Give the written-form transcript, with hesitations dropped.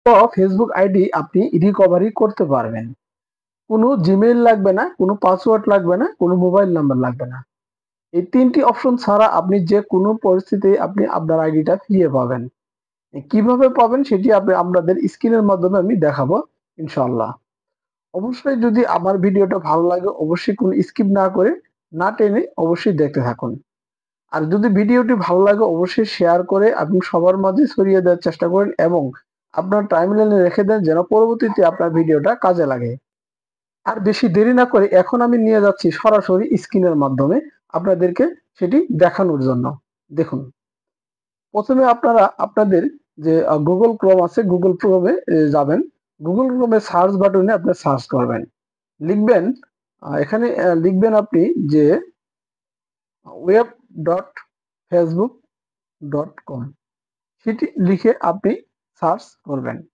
তো Facebook ID আপনি recovery করতে পারবেন। কোনো জিমেইল লাগবে না, কোনো পাসওয়ার্ড লাগবে না, কোনো মোবাইল নাম্বার লাগবে না। এই ৩ টি অপশন ছাড়া আপনি যেকোনো পরিস্থিতিতে আপনি আপনার আইডিটা ফিরে পাবেন। কিভাবে পাবেন সেটি আপনাদের স্ক্রিনের মাধ্যমে আমি দেখাবো ইনশাআল্লাহ। অবশ্যই যদি আমার ভিডিওটা ভালো লাগে অবশ্যই কোনো স্কিপ না করে, না টেনে অবশ্যই দেখতে থাকুন। আর যদি ভিডিওটি ভালো লাগে অবশ্যই শেয়ার করে আপনি সবার মাঝে ছড়িয়ে দেওয়ার চেষ্টা করেন এবং আপনার টাইমলাইনে রেখে দেন যেন পরবর্তীতে আপনার ভিডিওটা কাজে লাগে। আর বেশি দেরি না করে এখন আমি নিয়ে যাচ্ছি সরাসরি স্ক্রিনের মাধ্যমে আপনাদেরকে সেটি দেখানোর জন্য। দেখুন, প্রথমে আপনারা আপনাদের যে গুগল ক্রোম আছে গুগল ক্রোমে যাবেন। গুগল ক্রোমে সার্চ বাটনে আপনি সার্চ করবেন। লিখবেন এখানে লিখবেন আপনি যে web.facebook.com সেটি লিখে আপনি সার্চ করবেন।